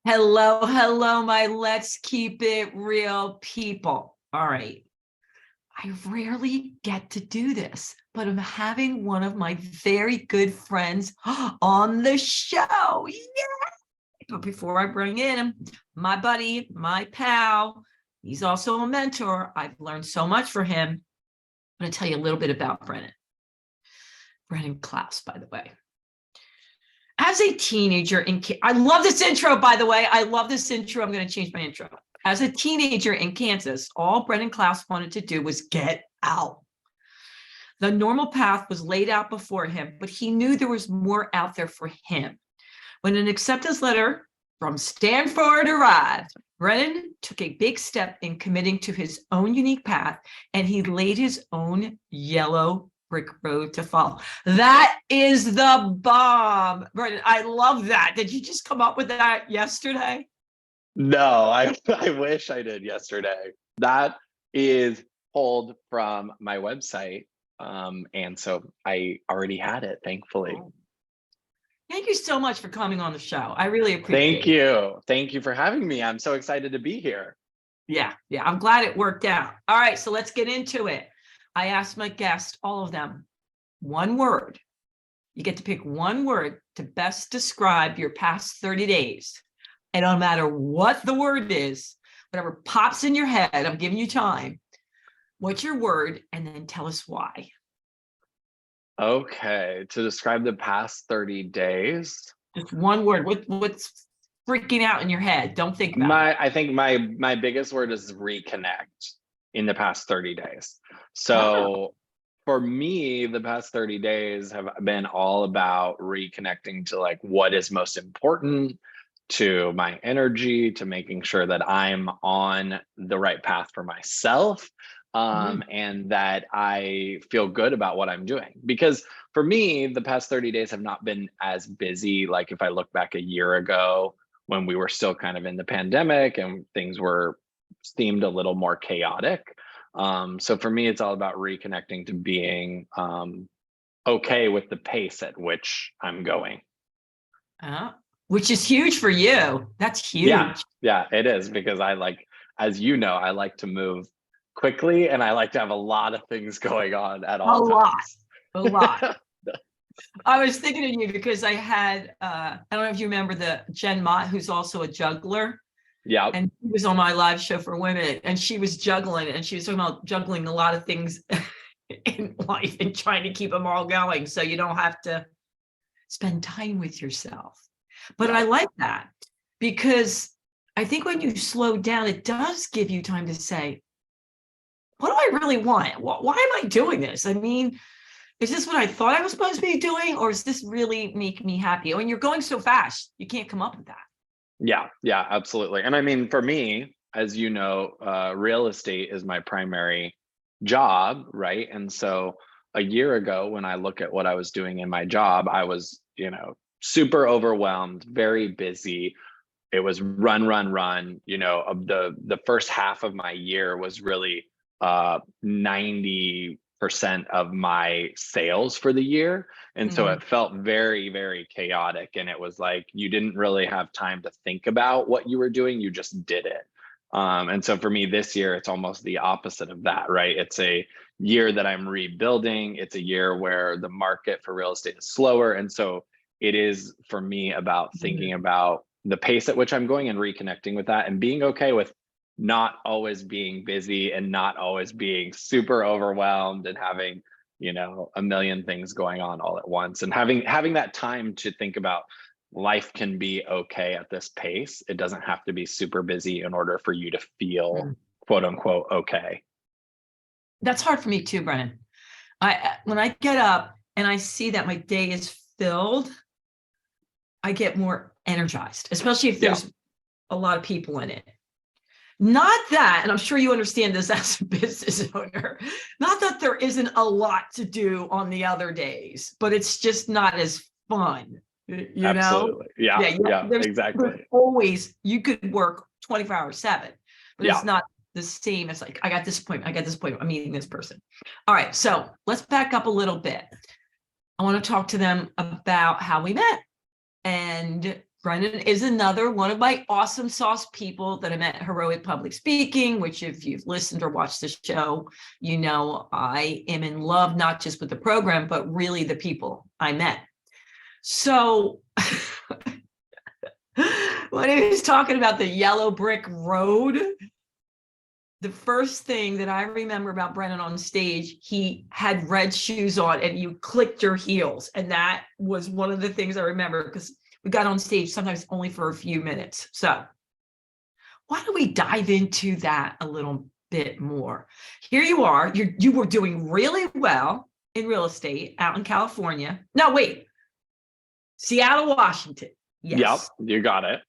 Hello, hello, my Let's Keep It Real people. All right. I rarely get to do this, but I'm having one of my very good friends on the show. Yeah. But before I bring in my buddy, my pal, he's also a mentor. I've learned so much from him. I'm going to tell you a little bit about Brennen Clouse, by the way. As a teenager I love this intro, by the way. I love this intro. I'm going to change my intro. As a teenager in Kansas, all Brennen Clouse wanted to do was get out. The normal path was laid out before him, but he knew there was more out there for him. When an acceptance letter from Stanford arrived, Brennen took a big step in committing to his own unique path, and he laid his own yellow brick road to follow. That is the bomb. Brennen, I love that. Did you just come up with that yesterday? No, I wish I did yesterday. That is pulled from my website. And so I already had it, thankfully. Oh. Thank you so much for coming on the show. I really appreciate it. Thank you. Thank you for having me. I'm so excited to be here. Yeah. I'm glad it worked out. All right, so let's get into it. I asked my guests, all of them, one word. You get to pick one word to best describe your past 30 days. And no matter what the word is, whatever pops in your head, I'm giving you time. What's your word? And then tell us why. Okay, to describe the past 30 days. Just one word. What's freaking out in your head? Don't think about it. I think my biggest word is reconnect in the past 30 days. So for me, the past 30 days have been all about reconnecting to like what is most important to my energy, to making sure that I'm on the right path for myself, and that I feel good about what I'm doing. Because for me, the past 30 days have not been as busy. Like if I look back a year ago when we were still kind of in the pandemic and things seemed a little more chaotic. So for me, it's all about reconnecting to being okay with the pace at which I'm going. Which is huge for you. That's huge. Yeah, it is, because as you know, I like to move quickly and I like to have a lot of things going on at all times. A lot. I was thinking of you because I had, I don't know if you remember the Jen Mott, who's also a juggler. Yeah. And she was on my live show for women, and she was juggling, and she was talking about juggling a lot of things in life and trying to keep them all going so you don't have to spend time with yourself. But I like that, because I think when you slow down, it does give you time to say, what do I really want? Why am I doing this? I mean, is this what I thought I was supposed to be doing, or is this really make me happy? When you're going so fast, you can't come up with that. Yeah, absolutely. And I mean, for me, as you know, real estate is my primary job, right? And so a year ago, when I look at what I was doing in my job, I was, super overwhelmed, very busy. It was run. Of the first half of my year was really 90% of my sales for the year. And so it felt very, very chaotic. And it was like, you didn't really have time to think about what you were doing. You just did it. And so for me this year, it's almost the opposite of that, right? It's a year that I'm rebuilding. It's a year where the market for real estate is slower. And so it is for me about thinking about the pace at which I'm going and reconnecting with that and being okay with not always being busy and not always being super overwhelmed and having, a million things going on all at once, and having that time to think about life can be okay at this pace. It doesn't have to be super busy in order for you to feel quote unquote okay. That's hard for me too, Brennen. When I get up and I see that my day is filled, I get more energized, especially if there's a lot of people in it. Not that, and I'm sure you understand this as a business owner, not that there isn't a lot to do on the other days, but it's just not as fun, Absolutely. Yeah, exactly. Always, you could work 24 hours, 7, but it's not the same. It's like, I got this appointment, I'm meeting this person. All right, so let's back up a little bit. I want to talk to them about how we met. And Brennan is another one of my awesome sauce people that I met at Heroic Public Speaking, which if you've listened or watched the show, you know I am in love, not just with the program, but really the people I met. So when he was talking about the yellow brick road, the first thing that I remember about Brennan on stage, he had red shoes on and you clicked your heels. And that was one of the things I remember because we got on stage sometimes only for a few minutes. So why don't we dive into that a little bit more? Here you are, you were doing really well in real estate out in California. No, wait, Seattle, Washington. Yes. Yep, you got it.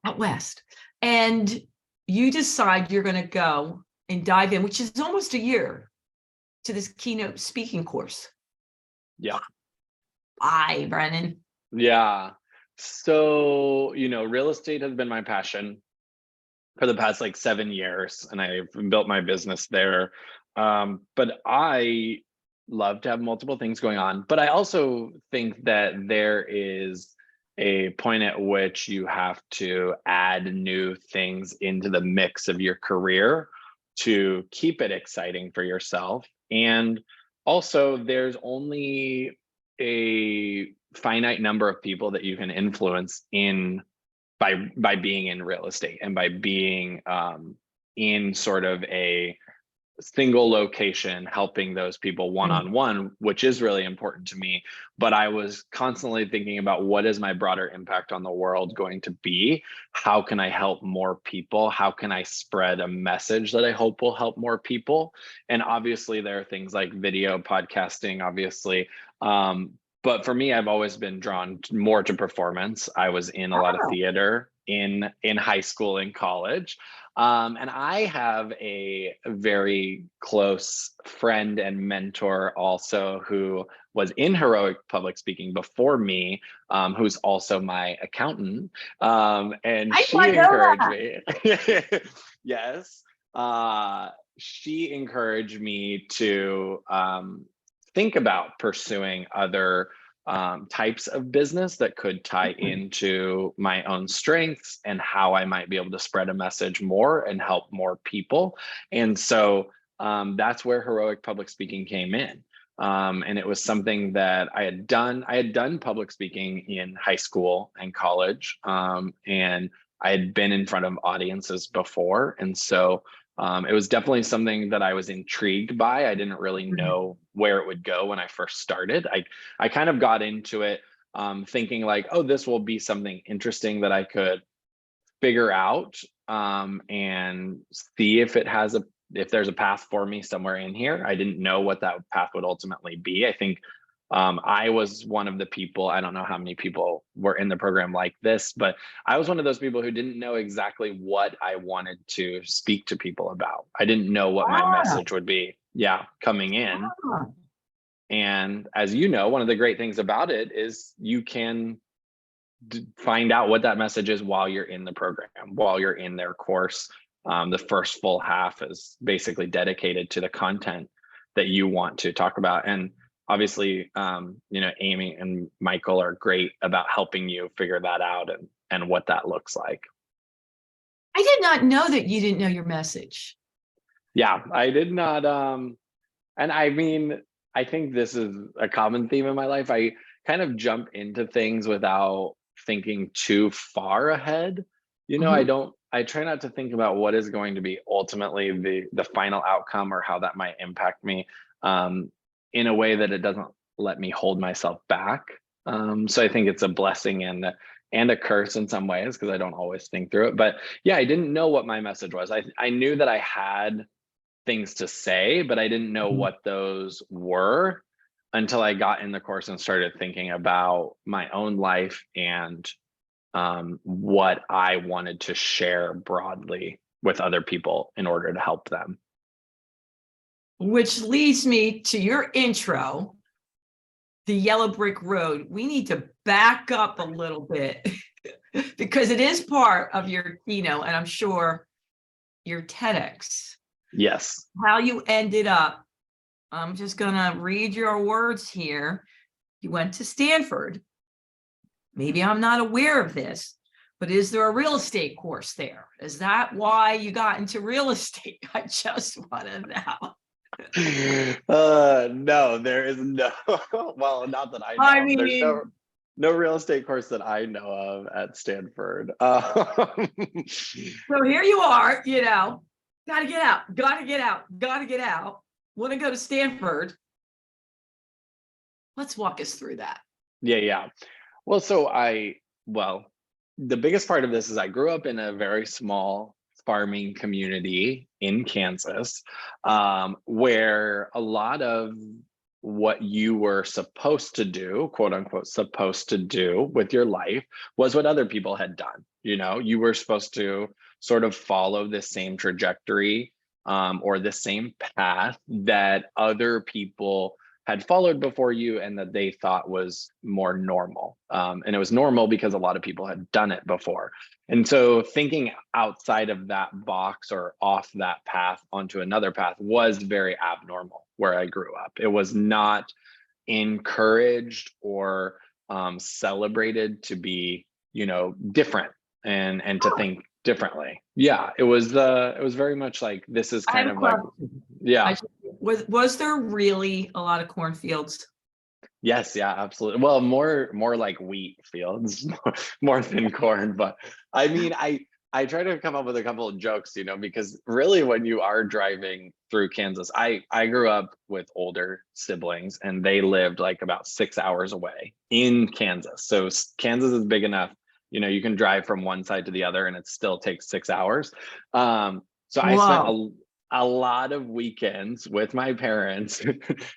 Out west. And you decide you're going to go and dive in, which is almost a year, to this keynote speaking course. Yeah. Hi, Brennan. Yeah. So, real estate has been my passion for the past like 7 years, and I've built my business there. But I love to have multiple things going on. But I also think that there is a point at which you have to add new things into the mix of your career to keep it exciting for yourself. And also, there's only a finite number of people that you can influence by being in real estate and by being in sort of a single location, helping those people one-on-one, which is really important to me. But I was constantly thinking about, what is my broader impact on the world going to be? How can I help more people? How can I spread a message that I hope will help more people? And obviously there are things like video, podcasting, obviously. But for me, I've always been drawn more to performance. I was in a lot of theater in high school and college. And I have a very close friend and mentor also who was in Heroic Public Speaking before me, who's also my accountant. And she encouraged me. Yes. She encouraged me to think about pursuing other types of business that could tie into my own strengths and how I might be able to spread a message more and help more people. And so that's where Heroic Public Speaking came in. And it was something that I had done. I had done public speaking in high school and college, and I had been in front of audiences before. And so it was definitely something that I was intrigued by. I didn't really know where it would go when I first started. I kind of got into it thinking like, oh, this will be something interesting that I could figure out and see if there's a path for me somewhere in here. I didn't know what that path would ultimately be. I think I was one of the people, I don't know how many people were in the program like this, but I was one of those people who didn't know exactly what I wanted to speak to people about. I didn't know what my message would be. Yeah, coming in. And as you know, one of the great things about it is you can find out what that message is while you're in the program, while you're in their course. The first full half is basically dedicated to the content that you want to talk about. And obviously, Amy and Michael are great about helping you figure that out and what that looks like. I did not know that you didn't know your message. Yeah, I did not. And I mean, I think this is a common theme in my life. I kind of jump into things without thinking too far ahead. I try not to think about what is going to be ultimately the final outcome or how that might impact me in a way that it doesn't let me hold myself back. So I think it's a blessing and a curse in some ways because I don't always think through it. But yeah, I didn't know what my message was. I knew that I had things to say, but I didn't know what those were until I got in the course and started thinking about my own life and what I wanted to share broadly with other people in order to help them. Which leads me to your intro, the yellow brick road. We need to back up a little bit because it is part of your keynote, and I'm sure your TEDx. Yes. How you ended up. I'm just going to read your words here. You went to Stanford. maybe I'm not aware of this, but is there a real estate course there? Is that why you got into real estate? I just want to know. No, there is no, well, not that I know I of. There's mean, no real estate course that I know of at Stanford. so here you are, got to get out, got to get out, got to get out. Want to go to Stanford. Let's walk us through that. Yeah. Well, well, the biggest part of this is I grew up in a very small farming community in Kansas, where a lot of what you were supposed to do, quote unquote, supposed to do with your life was what other people had done. You were supposed to sort of follow the same trajectory, or the same path that other people had followed before you and that they thought was more normal. And it was normal because a lot of people had done it before. And so thinking outside of that box or off that path onto another path was very abnormal where I grew up. It was not encouraged or celebrated to be, different and to think differently. Yeah, it was very much like, this is kind of like, yeah. Was there really a lot of cornfields? Yes, yeah, absolutely. Well, more like wheat fields, more than corn. But I mean, I try to come up with a couple of jokes, because really when you are driving through Kansas, I grew up with older siblings and they lived like about 6 hours away in Kansas. So Kansas is big enough, you can drive from one side to the other and it still takes 6 hours. So I spent a lot of weekends with my parents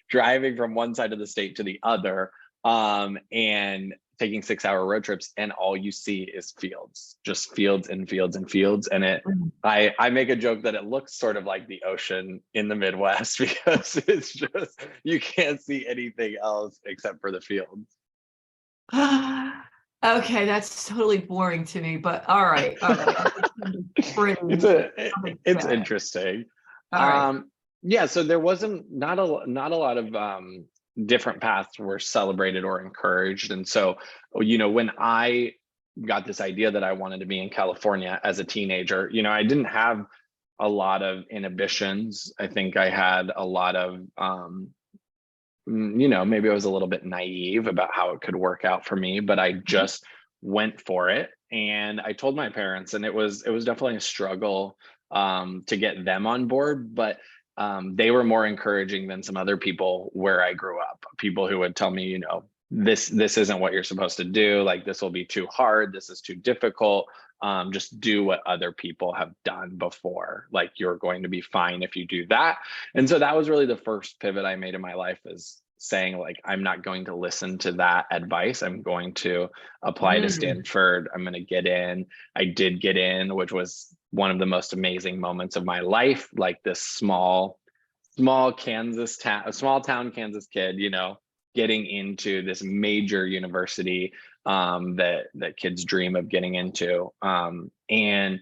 driving from one side of the state to the other, and taking 6-hour road trips, and all you see is fields, just fields and fields and fields. And I make a joke that it looks sort of like the ocean in the Midwest because it's just, you can't see anything else except for the fields. Okay, that's totally boring to me, but all right. It's interesting. All right. Yeah, so there wasn't not a lot of different paths were celebrated or encouraged. And so, when I got this idea that I wanted to be in California as a teenager, I didn't have a lot of inhibitions. I think I had a lot of maybe I was a little bit naive about how it could work out for me, but I just went for it. And I told my parents, and it was definitely a struggle to get them on board, but they were more encouraging than some other people where I grew up. People who would tell me, this isn't what you're supposed to do. Like, this will be too hard. This is too difficult. Just do what other people have done before. Like, you're going to be fine if you do that. And so that was really the first pivot I made in my life, is saying, like, I'm not going to listen to that advice. I'm going to apply to Stanford. I'm going to get in. I did get in, which was one of the most amazing moments of my life. Like, this small Kansas town, a small town Kansas kid, getting into this major university that kids dream of getting into. And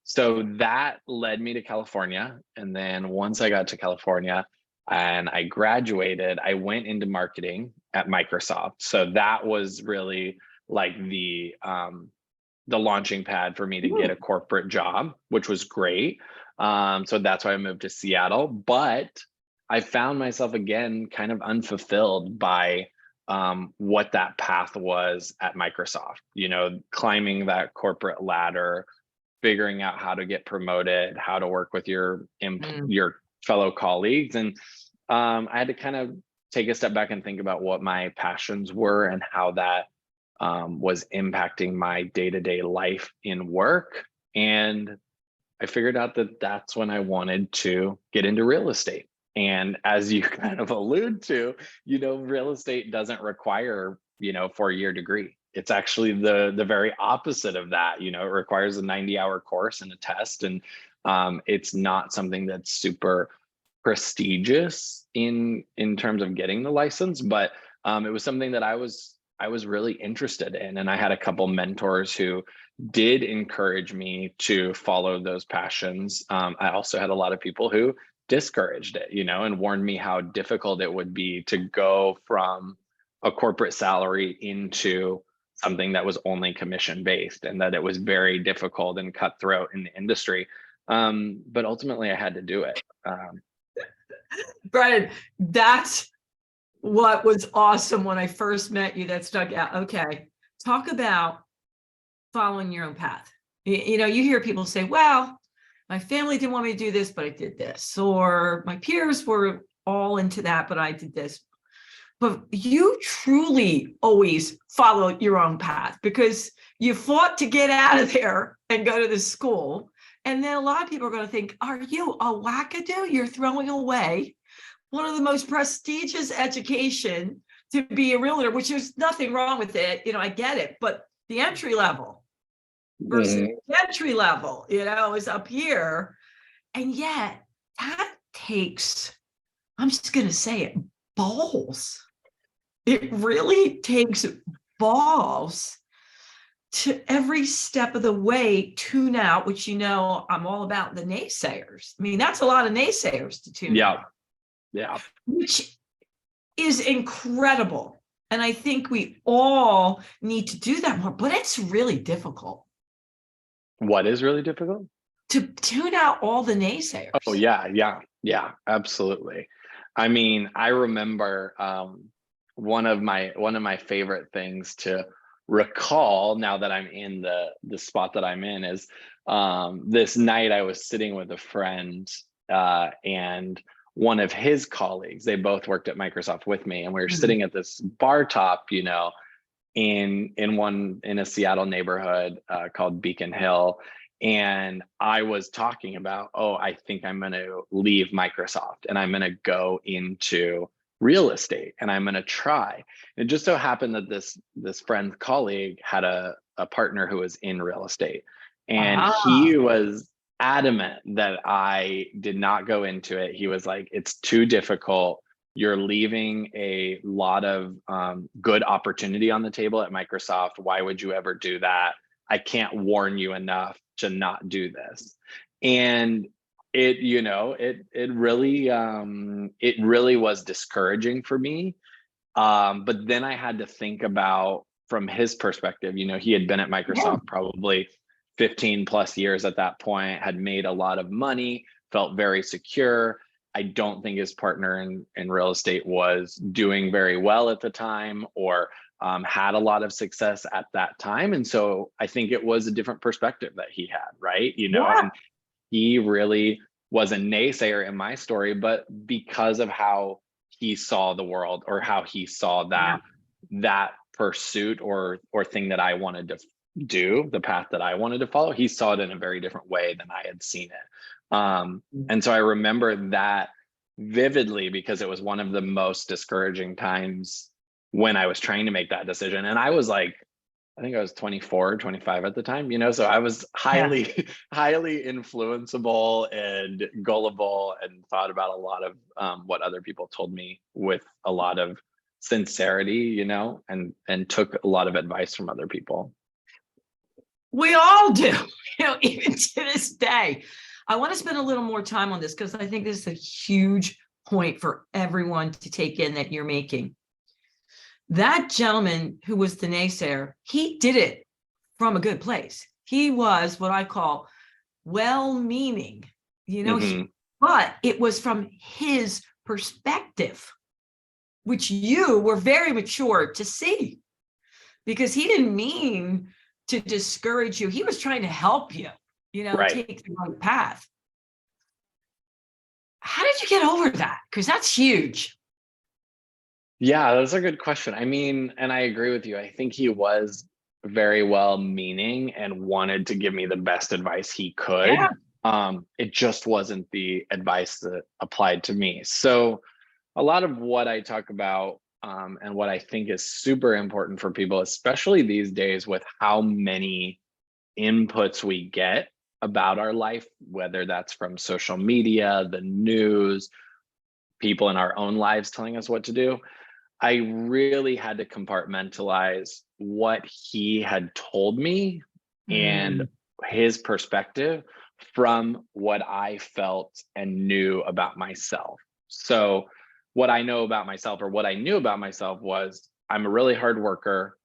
so that led me to California. And then once I got to California and I graduated, I went into marketing at Microsoft. So that was really like the launching pad for me to get a corporate job, which was great. So that's why I moved to Seattle. But I found myself again kind of unfulfilled by what that path was at Microsoft, climbing that corporate ladder, figuring out how to get promoted, how to work with your fellow colleagues. And I had to kind of take a step back and think about what my passions were and how that was impacting my day-to-day life in work. And I figured out that that's when I wanted to get into real estate. And as you kind of allude to, real estate doesn't require, 4-year degree. It's actually the very opposite of that. It requires a 90-hour course and a test. And it's not something that's super prestigious in terms of getting the license, but it was something that I was really interested in. And I had a couple mentors who did encourage me to follow those passions. I also had a lot of people who discouraged it, and warned me how difficult it would be to go from a corporate salary into something that was only commission based, and that it was very difficult and cutthroat in the industry. But ultimately I had to do it. Brennan, that's what was awesome when I first met you. That stuck out. Okay. Talk about following your own path. You know, you hear people say, well, my family didn't want me to do this, but I did this. Or my peers were all into that, but I did this. But you truly always followed your own path because you fought to get out of there and go to the school. And then a lot of people are going to think, are you a wackadoo? You're throwing away one of the most prestigious education to be a realtor, which there's nothing wrong with it. You know, I get it, but the entry level versus the entry level, you know, is up here. And yet that takes, I'm just going to say it, balls. It really takes balls to every step of the way tune out, which, you know, I'm all about the naysayers. I mean, that's a lot of naysayers to tune out. Yeah. Which is incredible. And I think we all need to do that more, but it's really difficult. What is really difficult? To tune out all the naysayers. Oh yeah, absolutely. I mean, I remember one of my favorite things to recall now that I'm in the spot that I'm in is this night I was sitting with a friend and one of his colleagues, they both worked at Microsoft with me, and we were sitting at this bar top, you know, in a Seattle neighborhood called Beacon Hill. And I was talking about, oh, I think I'm going to leave Microsoft and I'm going to go into real estate and I'm going to try. It just so happened that this friend colleague had a partner who was in real estate, and he was adamant that I did not go into it. He was like, it's too difficult. You're leaving a lot of good opportunity on the table at Microsoft. Why would you ever do that? I can't warn you enough to not do this. And it, you know, it really was discouraging for me. But then I had to think about from his perspective, you know, he had been at Microsoft probably 15 plus years at that point, had made a lot of money, felt very secure. I don't think his partner in real estate was doing very well at the time, or had a lot of success at that time. And so I think it was a different perspective that he had, right? You know, and he really was a naysayer in my story, but because of how he saw the world, or how he saw that pursuit or thing that I wanted to do, the path that I wanted to follow, he saw it in a very different way than I had seen it. And so I remember that vividly because it was one of the most discouraging times when I was trying to make that decision. And I was like, I think I was 24, 25 at the time, you know, so I was highly influenceable and gullible, and thought about a lot of what other people told me with a lot of sincerity, you know, and took a lot of advice from other people. We all do, you know, even to this day. I want to spend a little more time on this because I think this is a huge point for everyone to take in that you're making. That gentleman who was the naysayer, he did it from a good place. He was what I call well-meaning, you know, but it was from his perspective, which you were very mature to see, because he didn't mean to discourage you. He was trying to help you, you know, take the right path. How did you get over that? Because that's huge. Yeah, that's a good question. I mean, and I agree with you. I think he was very well meaning and wanted to give me the best advice he could. It just wasn't the advice that applied to me. So a lot of what I talk about and what I think is super important for people, especially these days with how many inputs we get about our life, whether that's from social media, the news, people in our own lives telling us what to do. I really had to compartmentalize what he had told me and his perspective from what I felt and knew about myself. So what I know about myself, or what I knew about myself, was I'm a really hard worker.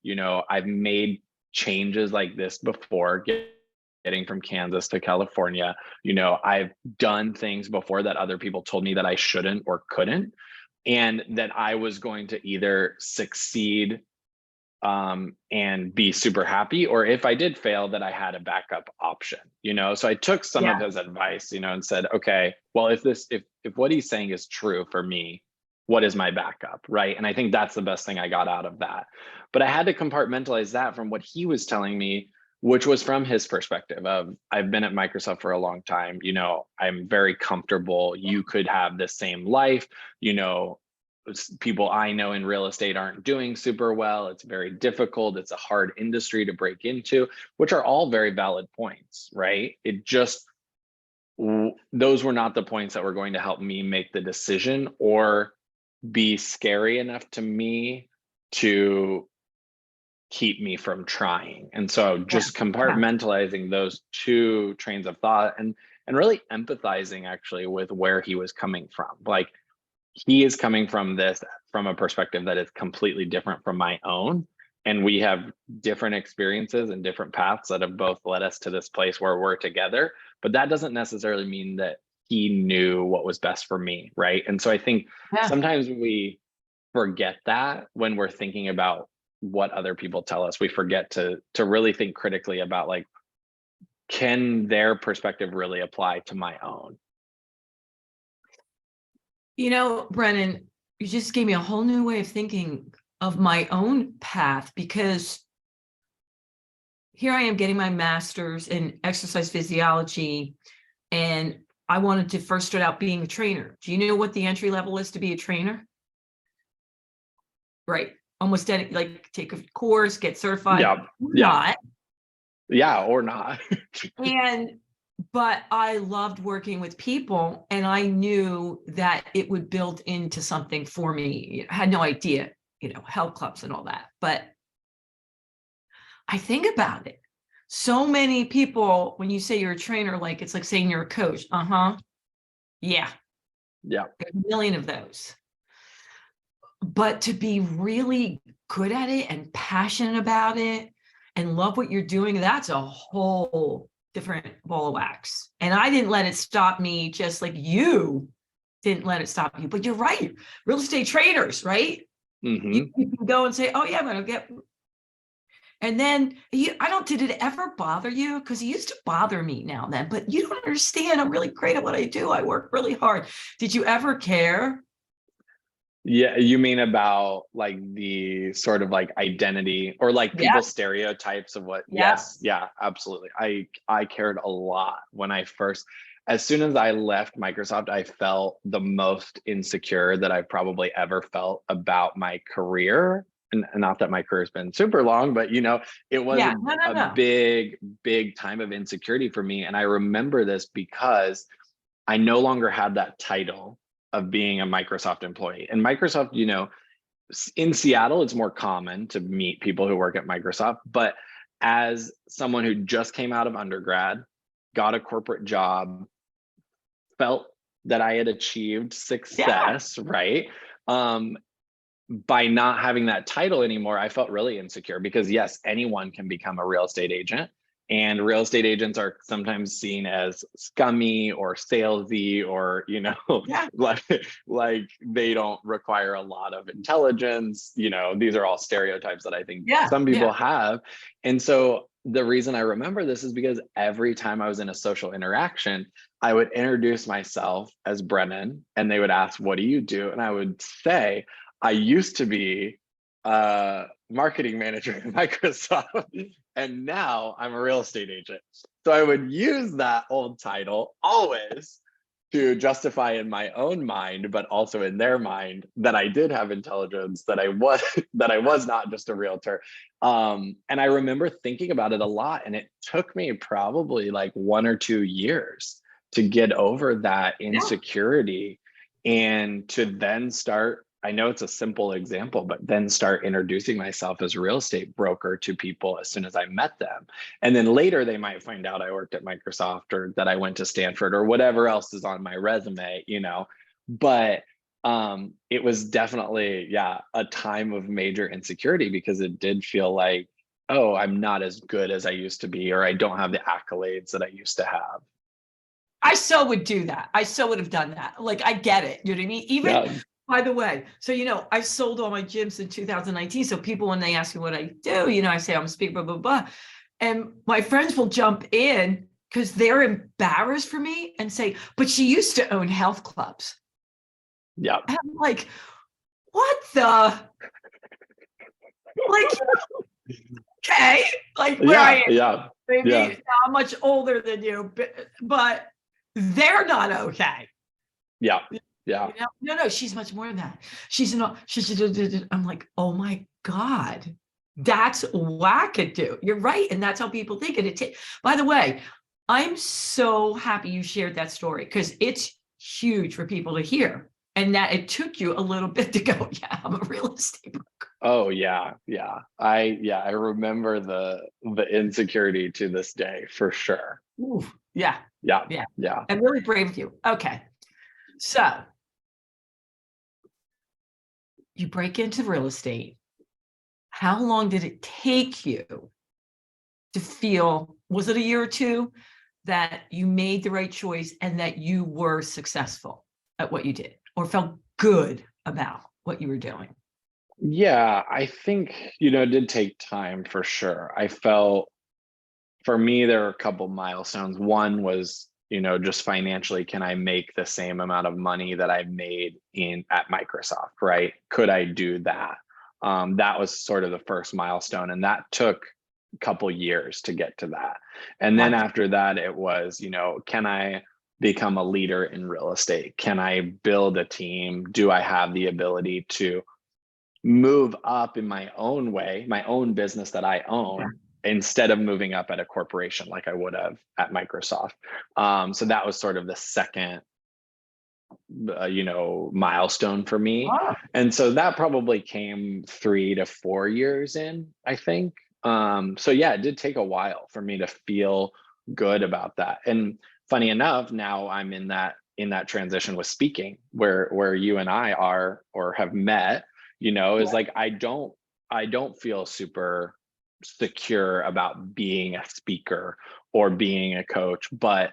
I've made changes like this before, getting from Kansas to California. I've done things before that other people told me that I shouldn't or couldn't, and that I was going to either succeed and be super happy, or if I did fail, that I had a backup option. So I took some of Yeah. his advice, and said, okay, well, if what he's saying is true for me, what is my backup, right? And I think that's the best thing I got out of that. But I had to compartmentalize that from what he was telling me, which was from his perspective of, I've been at Microsoft for a long time, I'm very comfortable. You could have the same life, people I know in real estate aren't doing super well. It's very difficult. It's a hard industry to break into, which are all very valid points, right? Those were not the points that were going to help me make the decision or be scary enough to me to keep me from trying. And so just compartmentalizing those two trains of thought and really empathizing actually with where he was coming from. Like, he is coming from a perspective that is completely different from my own. And we have different experiences and different paths that have both led us to this place where we're together. But that doesn't necessarily mean that he knew what was best for me, right? And so I think sometimes we forget that when we're thinking about what other people tell us. We forget to really think critically about, like, can their perspective really apply to my own? Brennen, you just gave me a whole new way of thinking of my own path, because here I am getting my master's in exercise physiology, and I wanted to first start out being a trainer. Do you know what the entry level is to be a trainer? Right. Almost any, like, take a course, get certified. Yeah. Not. Yeah, or not. But I loved working with people, and I knew that it would build into something for me. I had no idea, health clubs and all that. But I think about it. So many people, when you say you're a trainer, like, it's like saying you're a coach. Yeah. Yeah. There's a million of those. But to be really good at it and passionate about it and love what you're doing, that's a whole different ball of wax. And I didn't let it stop me, just like you didn't let it stop you. But you're right. Real estate trainers, right? Mm-hmm. You can go and say, oh yeah, I'm going to get. And then did it ever bother you? Because it used to bother me now and then, but you don't understand. I'm really great at what I do. I work really hard. Did you ever care? Yeah, you mean about, like, the sort of, like, identity or, like, people's stereotypes of what? Yes, yeah, absolutely. I cared a lot when as soon as I left Microsoft, I felt the most insecure that I've probably ever felt about my career. And not that my career's been super long, but it was a big time of insecurity for me. And I remember this because I no longer had that title of being a Microsoft employee. And Microsoft, in Seattle, it's more common to meet people who work at Microsoft. But as someone who just came out of undergrad, got a corporate job, felt that I had achieved success, right? By not having that title anymore, I felt really insecure because, yes, anyone can become a real estate agent. And real estate agents are sometimes seen as scummy or salesy, or, like they don't require a lot of intelligence. These are all stereotypes that I think some people have. And so the reason I remember this is because every time I was in a social interaction, I would introduce myself as Brennen, and they would ask, what do you do? And I would say, I used to be a marketing manager at Microsoft, and now I'm a real estate agent. So I would use that old title always to justify in my own mind, but also in their mind, that I did have intelligence, that I was not just a realtor. And I remember thinking about it a lot, and it took me probably like 1 or 2 years to get over that insecurity and to then start. I know it's a simple example, but then start introducing myself as a real estate broker to people as soon as I met them. And then later they might find out I worked at Microsoft or that I went to Stanford or whatever else is on my resume, But it was definitely, yeah, a time of major insecurity because it did feel like, oh, I'm not as good as I used to be, or I don't have the accolades that I used to have. I so would do that. I so would have done that. Like, I get it. You know what I mean? Even, Yeah. by the way, so, I sold all my gyms in 2019. So people, when they ask me what I do, I say I'm a speaker, blah, blah, blah. And my friends will jump in because they're embarrassed for me and say, but she used to own health clubs. Yeah. And I'm like, what the? Like, okay, like where I Yeah. am, Yeah. Yeah. maybe I'm much older than you, but they're not okay. Yeah. Yeah. No, she's much more than that. I'm like, oh my God, that's wackadoo. You're right. And that's how people think it. By the way, I'm so happy you shared that story because it's huge for people to hear. And that it took you a little bit to go, yeah, I'm a real estate broker. Oh yeah. Yeah. I remember the insecurity to this day for sure. Ooh, yeah, Yeah. yeah. Yeah. I'm really brave of you. Okay. So you break into real estate. How long did it take you to feel, was it a year or two, that you made the right choice and that you were successful at what you did or felt good about what you were doing? Yeah, I think, it did take time for sure. I felt for me, there were a couple milestones. One was, just financially, can I make the same amount of money that I made at Microsoft, right? Could I do that? That was sort of the first milestone. And that took a couple years to get to that. And then Right. after that, it was, can I become a leader in real estate? Can I build a team? Do I have the ability to move up in my own way, my own business that I own, instead of moving up at a corporation like I would have at Microsoft? So that was sort of the second, milestone for me. Oh, And so that probably came 3 to 4 years in, I think. So yeah, it did take a while for me to feel good about that. And funny enough, now I'm in that transition with speaking, where you and I are or have met, is yeah. like I don't feel super secure about being a speaker or being a coach, but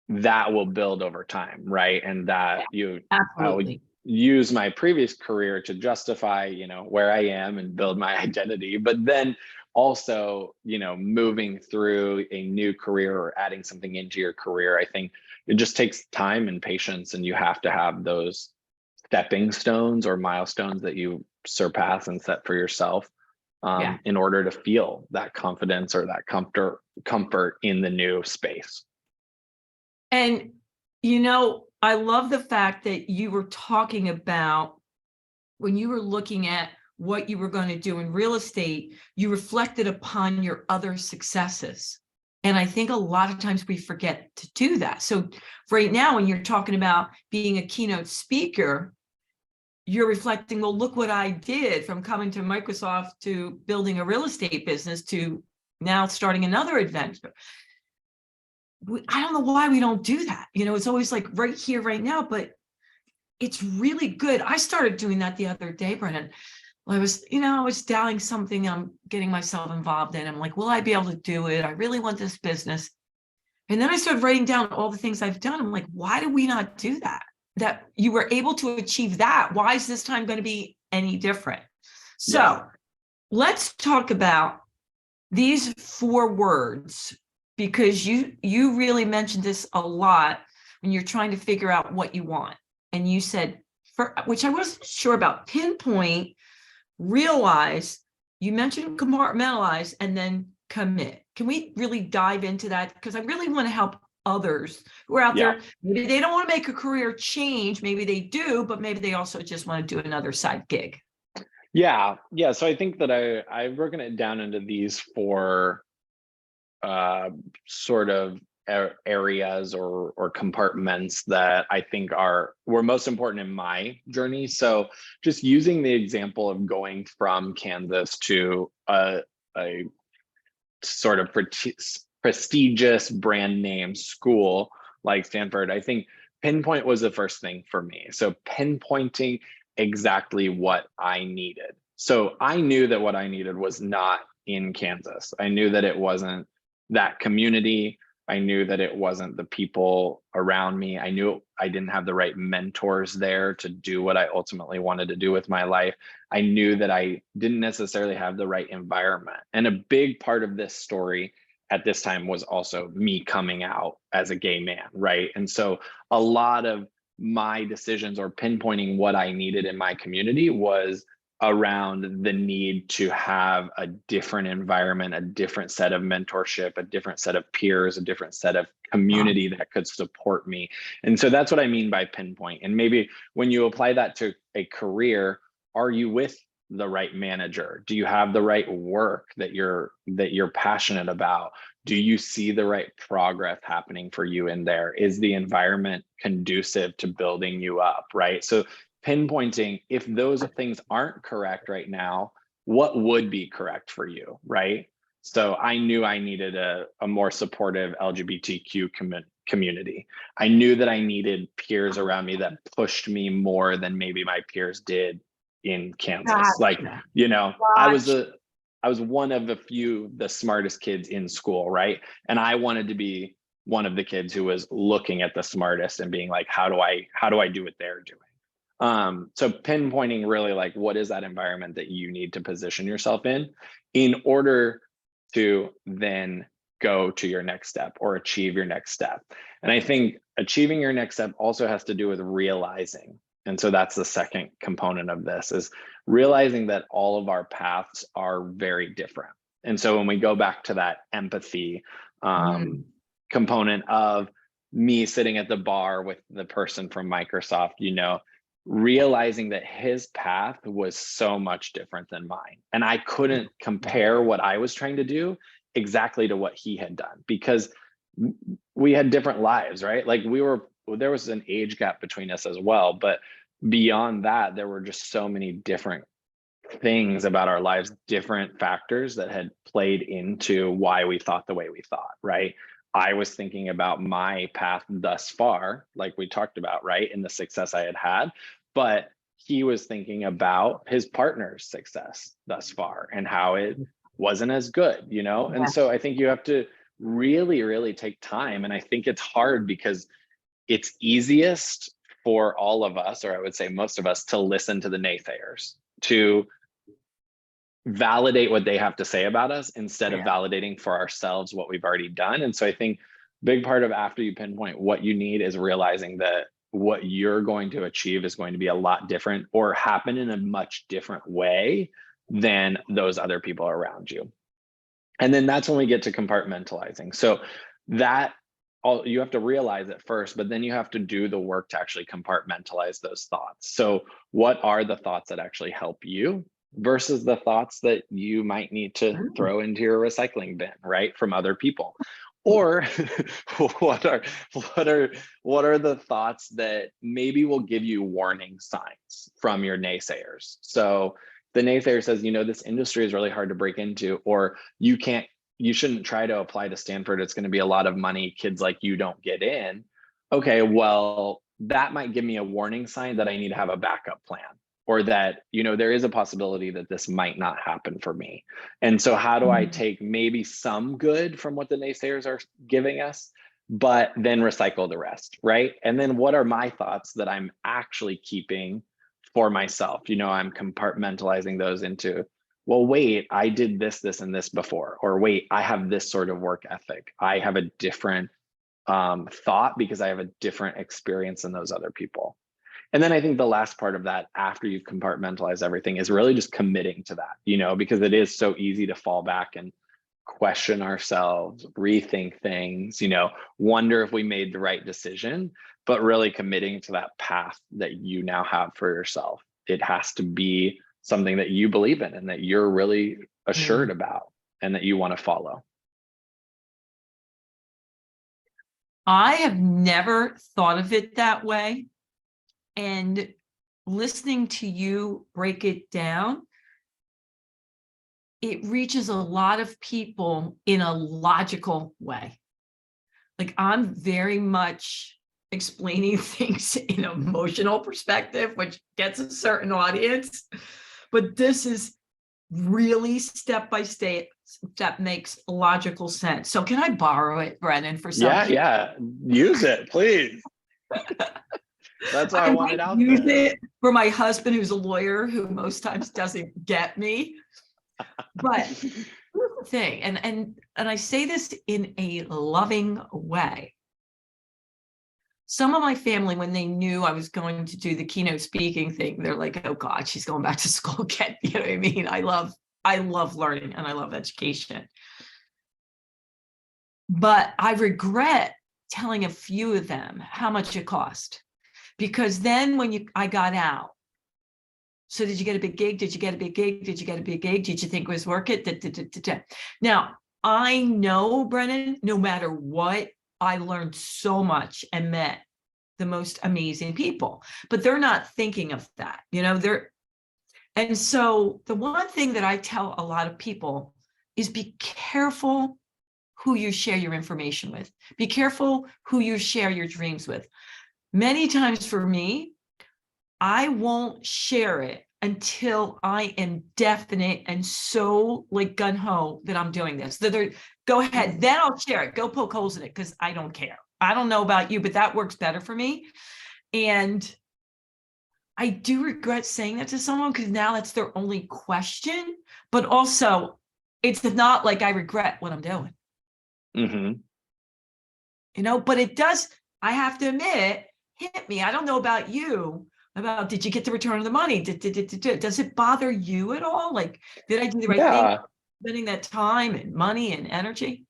that will build over time, right? And that I would Absolutely. use my previous career to justify, where I am and build my identity, but then also, moving through a new career or adding something into your career, I think it just takes time and patience, and you have to have those stepping stones or milestones that you surpass and set for yourself, Yeah. in order to feel that confidence or that comfort in the new space. And, I love the fact that you were talking about when you were looking at what you were going to do in real estate, you reflected upon your other successes. And I think a lot of times we forget to do that. So right now, when you're talking about being a keynote speaker, you're reflecting, well, look what I did from coming to Microsoft to building a real estate business to now starting another adventure. I don't know why we don't do that. It's always like right here, right now, but it's really good. I started doing that the other day, Brennan. I was dialing something I'm getting myself involved in. I'm like, will I be able to do it? I really want this business. And then I started writing down all the things I've done. I'm like, why do we not do that? That you were able to achieve that. Why is this time going to be any different? Yeah. So let's talk about these 4 words, because you really mentioned this a lot when you're trying to figure out what you want. And you said, which I wasn't sure about, pinpoint, realize, you mentioned compartmentalize, and then commit. Can we really dive into that? Because I really want to help others who are out Yeah. there. Maybe they don't want to make a career change. Maybe they do, but maybe they also just want to do another side gig. Yeah. Yeah. So I think that I've broken it down into these 4 sort of areas or compartments that I think were most important in my journey. So just using the example of going from Kansas to a sort of prestigious brand name school like Stanford, I think Pinpoint was the first thing for me. So pinpointing exactly what I needed. So I knew that what I needed was not in Kansas. I knew that it wasn't that community. I knew that it wasn't the people around me. I knew I didn't have the right mentors there to do what I ultimately wanted to do with my life. I knew that I didn't necessarily have the right environment. And a big part of this story at this time was also me coming out as a gay man, right? And so a lot of my decisions or pinpointing what I needed in my community was around the need to have a different environment, a different set of mentorship, a different set of peers, a different set of community that could support me. And so that's what I mean by pinpoint. And maybe when you apply that to a career, are you with the right manager? Do you have the right work that you're passionate about? Do you see the right progress happening for you in there? Is the environment conducive to building you up, right? So pinpointing, if those things aren't correct right now, what would be correct for you, right? So I knew I needed a more supportive LGBTQ community. I knew that I needed peers around me that pushed me more than maybe my peers did in Kansas. Like, I was one of the smartest kids in school, right? And I wanted to be one of the kids who was looking at the smartest and being like, how do I do what they're doing? So pinpointing really like, what is that environment that you need to position yourself in order to then go to your next step or achieve your next step. And I think achieving your next step also has to do with realizing. And so that's the second component of this, is realizing that all of our paths are very different. And so when we go back to that empathy component of me sitting at the bar with the person from Microsoft, realizing that his path was so much different than mine. And I couldn't compare what I was trying to do exactly to what he had done, because we had different lives, right? Like there was an age gap between us as well. But beyond that, there were just so many different things about our lives, different factors that had played into why we thought the way we thought, right? I was thinking about my path thus far, like we talked about, right? And the success I had, but he was thinking about his partner's success thus far and how it wasn't as good, And so I think you have to really, really take time. And I think it's hard because it's easiest for all of us, or I would say most of us, to listen to the naysayers, to validate what they have to say about us instead of validating for ourselves what we've already done. And so I think big part of after you pinpoint what you need is realizing that what you're going to achieve is going to be a lot different or happen in a much different way than those other people around you. And then that's when we get to compartmentalizing. So that you have to realize it first, but then you have to do the work to actually compartmentalize those thoughts. So what are the thoughts that actually help you versus the thoughts that you might need to throw into your recycling bin, right, from other people? Or what are the thoughts that maybe will give you warning signs from your naysayers? So the naysayer says, this industry is really hard to break into, or you shouldn't try to apply to Stanford. It's going to be a lot of money. Kids like you don't get in. Okay, well, that might give me a warning sign that I need to have a backup plan, or that, there is a possibility that this might not happen for me. And so how do I take maybe some good from what the naysayers are giving us, but then recycle the rest, right? And then what are my thoughts that I'm actually keeping for myself? I'm compartmentalizing those into, well, wait, I did this, this, and this before, or wait, I have this sort of work ethic. I have a different thought because I have a different experience than those other people. And then I think the last part of that, after you've compartmentalized everything, is really just committing to that, because it is so easy to fall back and question ourselves, rethink things, wonder if we made the right decision, but really committing to that path that you now have for yourself. It has to be something that you believe in and that you're really assured about and that you want to follow. I have never thought of it that way. And listening to you break it down, it reaches a lot of people in a logical way. Like, I'm very much explaining things in an emotional perspective, which gets a certain audience. But this is really step by step that makes logical sense. So can I borrow it, Brennan, for something? Yeah, use it, please. That's why I want might it out use there. it for my husband, who's a lawyer, who most times doesn't get me. But here's the thing, and I say this in a loving way. Some of my family, when they knew I was going to do the keynote speaking thing, they're like, "Oh God, she's going back to school again." You know what I mean? I love learning and I love education. But I regret telling a few of them how much it cost. Because then when I got out, so did you get a big gig? Did you get a big gig? Did you get a big gig? Did you think it was worth it? Now, I know, Brennan, no matter what, I learned so much and met the most amazing people, but they're not thinking of that, and so the one thing that I tell a lot of people is be careful who you share your information with. Be careful who you share your dreams with. Many times for me, I won't share it until I am definite and so like gung-ho that I'm doing this. Go ahead, then I'll share it. Go poke holes in it because I don't care. I don't know about you, but that works better for me. And I do regret saying that to someone because now that's their only question. But also, it's not like I regret what I'm doing. But it does, I have to admit, hit me. I don't know about you, about did you get the return of the money? Does it bother you at all? Like, did I do the right thing? Spending that time and money and energy?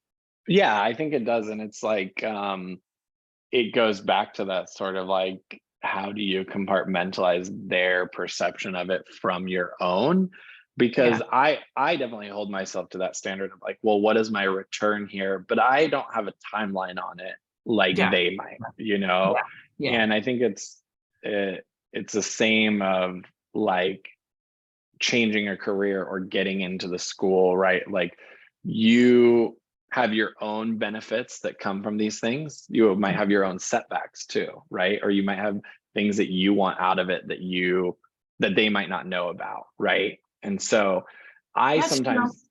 Yeah, I think it does. And it's like, it goes back to that sort of like, how do you compartmentalize their perception of it from your own? Because I definitely hold myself to that standard of like, well, what is my return here? But I don't have a timeline on it like they might, And I think it's the same of like changing a career or getting into the school, right? Like you have your own benefits that come from these things. You might have your own setbacks too, right? Or you might have things that you want out of it that they might not know about, right? And so I'm sometimes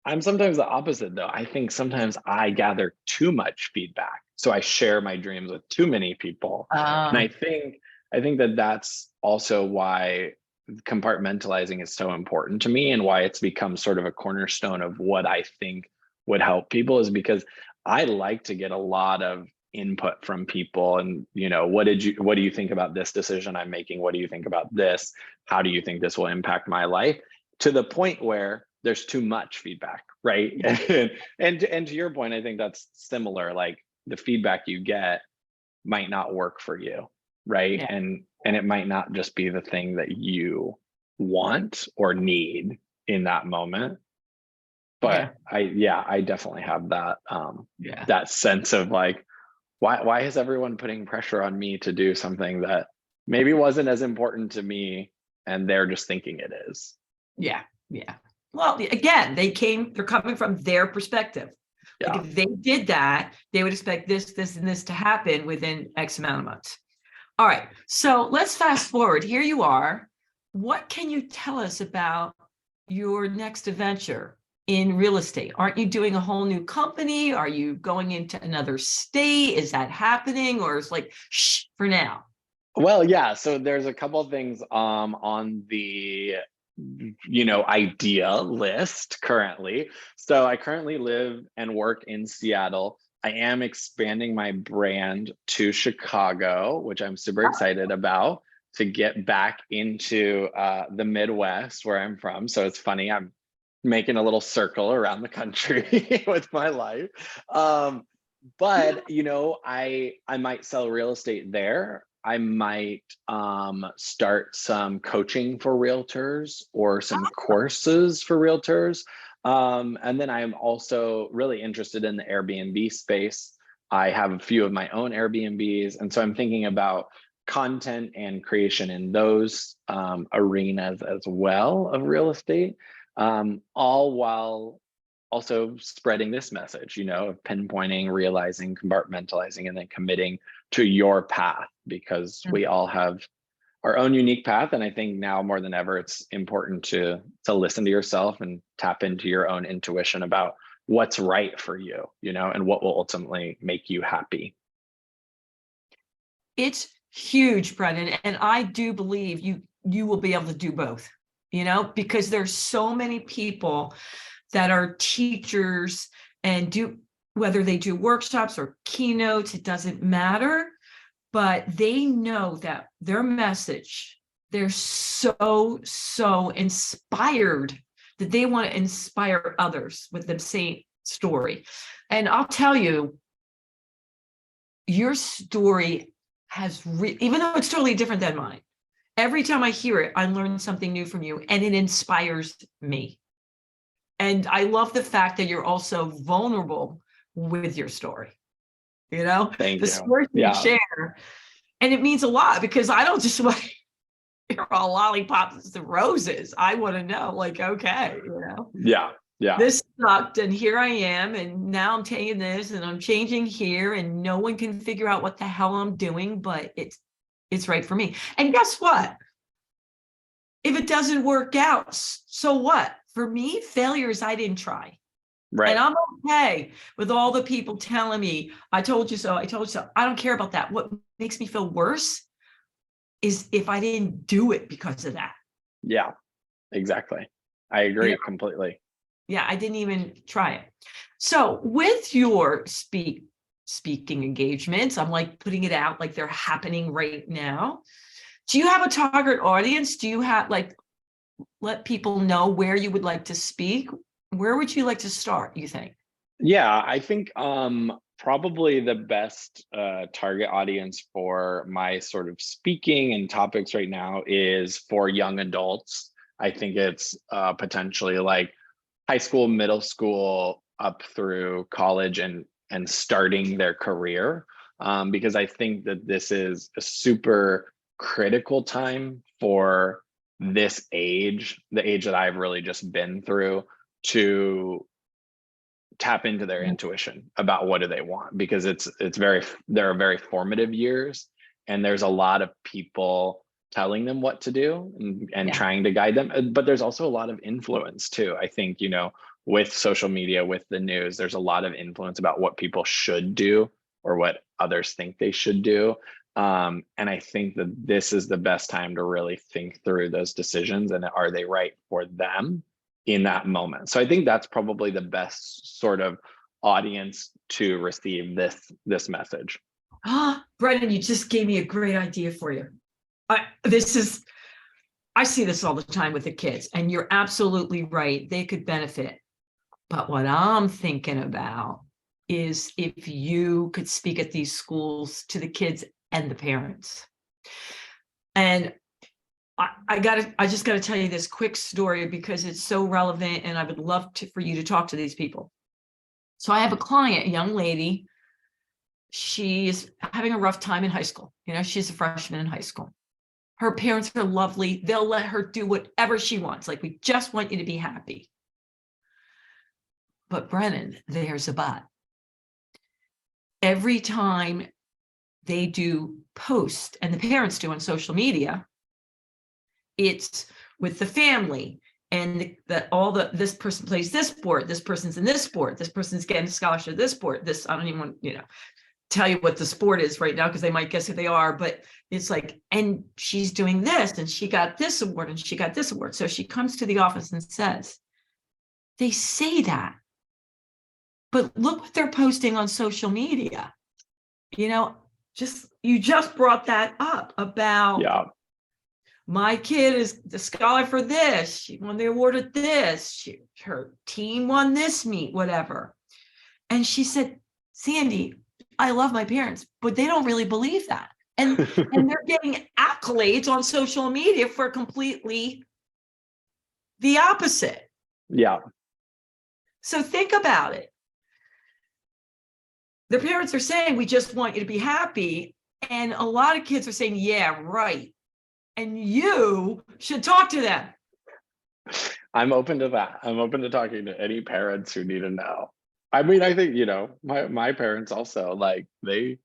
the opposite though. I think sometimes I gather too much feedback. So I share my dreams with too many people. And I think that that's also why compartmentalizing is so important to me and why it's become sort of a cornerstone of what I think would help people, is because I like to get a lot of input from people. And what do you think about this decision I'm making? What do you think about this? How do you think this will impact my life? To the point where there's too much feedback, right? and to your point, I think that's similar. Like the feedback you get might not work for you, right? And it might not just be the thing that you want or need in that moment. But I definitely have that that sense of like, why is everyone putting pressure on me to do something that maybe wasn't as important to me and they're just thinking it is? Yeah. Well, again, they're coming from their perspective. Like if they did that, they would expect this, and this to happen within X amount of months. All right. So let's fast forward. Here you are. What can you tell us about your next adventure in real estate? Aren't you doing a whole new company? Are you going into another state? Is that happening? Or is like, shh, for now? Well, yeah. So there's a couple of things on the idea list currently. So I currently live and work in Seattle. I am expanding my brand to Chicago, which I'm super excited about, to get back into the Midwest where I'm from. So it's funny, I'm making a little circle around the country with my life. But I might sell real estate there. I might start some coaching for realtors or some courses for realtors. And then I am also really interested in the Airbnb space. I have a few of my own Airbnbs. And so I'm thinking about content and creation in those arenas as well of real estate, all while also spreading this message, of pinpointing, realizing, compartmentalizing, and then committing to your path, because we all have our own unique path. And I think now more than ever, it's important to listen to yourself and tap into your own intuition about what's right for you, and what will ultimately make you happy. It's huge, Brennan. And I do believe you will be able to do both, because there's so many people that are teachers and whether they do workshops or keynotes, it doesn't matter, but they know that their message, they're so inspired that they want to inspire others with the same story. And I'll tell you, your story has, even though it's totally different than mine, every time I hear it, I learn something new from you, and it inspires me. And I love the fact that you're also vulnerable with your story. Thank the you. story you share, and it means a lot, because I don't just want to hear all lollipops and roses. I want to know, like, okay, this sucked, and here I am, and now I'm taking this, and I'm changing here, and no one can figure out what the hell I'm doing, but it's right for me. And guess what? If it doesn't work out, so what? For me, failure is I didn't try. Right. And I'm okay with all the people telling me, I told you so, I told you so. I don't care about that. What makes me feel worse is if I didn't do it because of that. Yeah, exactly. I agree completely. Yeah, I didn't even try it. So with your speaking engagements, I'm like putting it out like they're happening right now. Do you have a target audience? Do you have let people know where you would like to speak? Where would you like to start, you think? Yeah, I think probably the best target audience for my sort of speaking and topics right now is for young adults. I think it's potentially like high school, middle school, up through college and starting their career, because I think that this is a super critical time for this age, the age that I've really just been through, to tap into their intuition about what do they want, because there are very formative years, and there's a lot of people telling them what to do and trying to guide them, but there's also a lot of influence too. I think, with social media, with the news, there's a lot of influence about what people should do or what others think they should do. And I think that this is the best time to really think through those decisions, and are they right for them in that moment. So I think that's probably the best sort of audience to receive this message. Brennan, you just gave me a great idea for you. I see this all the time with the kids, and you're absolutely right. They could benefit. But what I'm thinking about is if you could speak at these schools to the kids and the parents. And I just got to tell you this quick story because it's so relevant, and I would love for you to talk to these people. So I have a client, a young lady. She's having a rough time in high school. She's a freshman in high school. Her parents are lovely. They'll let her do whatever she wants. Like, we just want you to be happy. But Brennan, there's a but. Every time they do post, and the parents do on social media, it's with the family, and this person plays this sport, this person's in this sport, this person's getting a scholarship this sport, I don't even want tell you what the sport is right now, because they might guess who they are, but it's like, and she's doing this, and she got this award, and she got this award. So she comes to the office and says, they say that, but look what they're posting on social media. You just brought that up about my kid is the scholar for this. She won the award at this. Her team won this meet, whatever. And she said, Sandy, I love my parents, but they don't really believe that. And they're getting accolades on social media for completely the opposite. Yeah. So think about it. The parents are saying, we just want you to be happy. And a lot of kids are saying, yeah, right. And you should talk to them. I'm open to that. I'm open to talking to any parents who need to know. I mean, I think, my parents also, like, they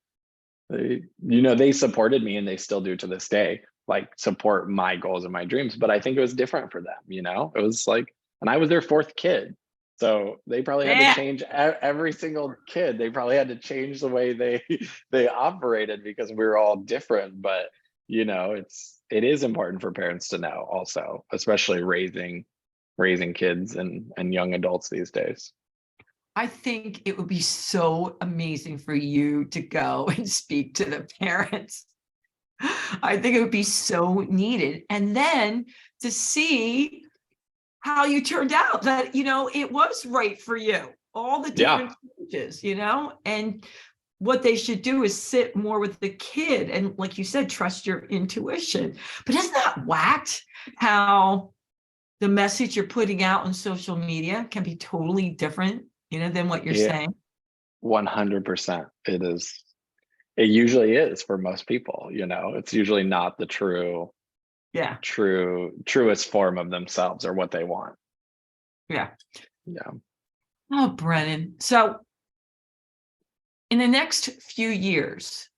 supported me and they still do to this day, like, support my goals and my dreams. But I think it was different for them, it was like, and I was their fourth kid. So they probably had to Yeah. change every single kid. They probably had to change the way they they operated because we were all different. But it is important for parents to know also, especially raising kids and young adults these days. I think it would be so amazing for you to go and speak to the parents. I think it would be so needed. And then to see how you turned out, that, it was right for you, all the Yeah. different stages, and what they should do is sit more with the kid and, like you said, trust your intuition. But isn't that whacked how the message you're putting out on social media can be totally different, than what you're Yeah. saying? 100%. It is. It usually is for most people, it's usually not the Yeah. truest form of themselves or what they want. Yeah. Yeah. Oh, Brennan. So in the next few years,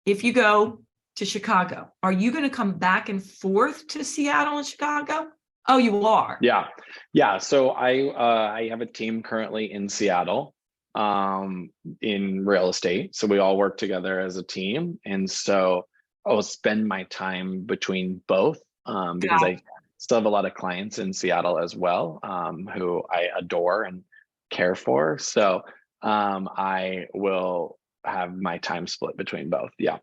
if you go to Chicago, are you going to come back and forth to Seattle and Chicago? Oh, you are. Yeah. Yeah. So I have a team currently in Seattle, in real estate. So we all work together as a team. And so I'll spend my time between both, because Got I still have a lot of clients in Seattle as well, who I adore and care for. So I will have my time split between both. Yeah.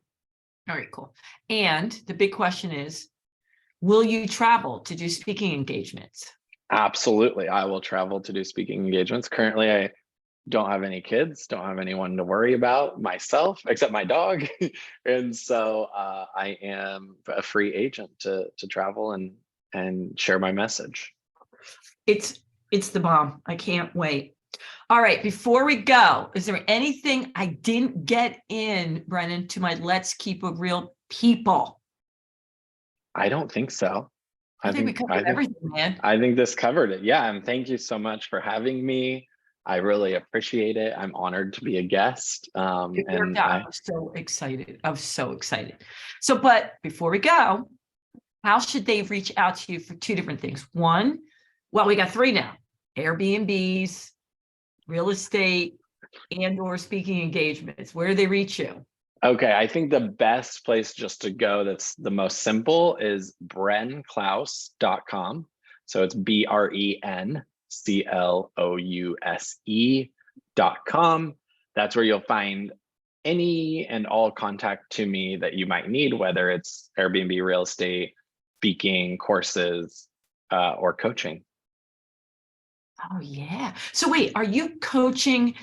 All right, cool. And the big question is, will you travel to do speaking engagements? Absolutely. I will travel to do speaking engagements. Currently, I don't have any kids, don't have anyone to worry about myself except my dog. And so I am a free agent to travel and share my message. It's the bomb. I can't wait. All right, before we go, is there anything I didn't get in, Brennan, to my Let's Keep It Real people? I don't think so. I think we covered everything, man. I think this covered it. Yeah, and thank you so much for having me. I really appreciate it. I'm honored to be a guest. It And worked out. I was so excited. I was so excited. So, but before we go, how should they reach out to you for two different things? One, well, we got three now: Airbnbs, real estate, and/or speaking engagements. Where do they reach you? Okay, I think the best place just to go that's the most simple is brennclouse.com. So it's BRENCLOUSE.com. That's where you'll find any and all contact to me that you might need, whether it's Airbnb, real estate, speaking, courses, or coaching. Oh, yeah. So wait, are you coaching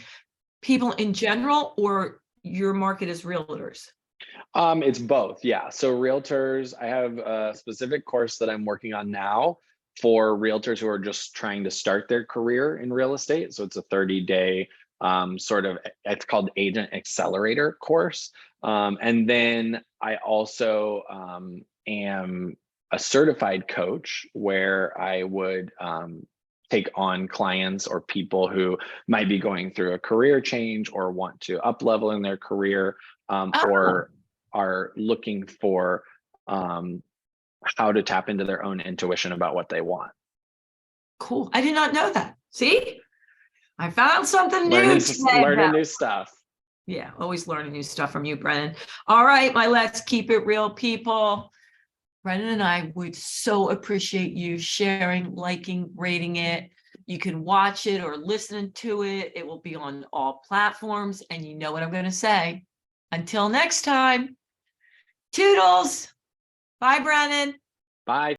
people in general, or your market is realtors? It's both. Yeah. So realtors, I have a specific course that I'm working on now for realtors who are just trying to start their career in real estate. So it's a 30-day it's called Agent Accelerator course. And then I also am a certified coach where I would take on clients or people who might be going through a career change or want to up level in their career, or are looking for how to tap into their own intuition about what they want. Cool. I did not know that. See, I found something new Learning today. new stuff. Yeah, always learning new stuff from you, Brennan. All right, my Let's Keep It Real people. Brennan and I would so appreciate you sharing, liking, rating it. You can watch it or listen to it. It will be on all platforms. And you know what I'm going to say. Until next time, toodles. Bye, Brennan. Bye.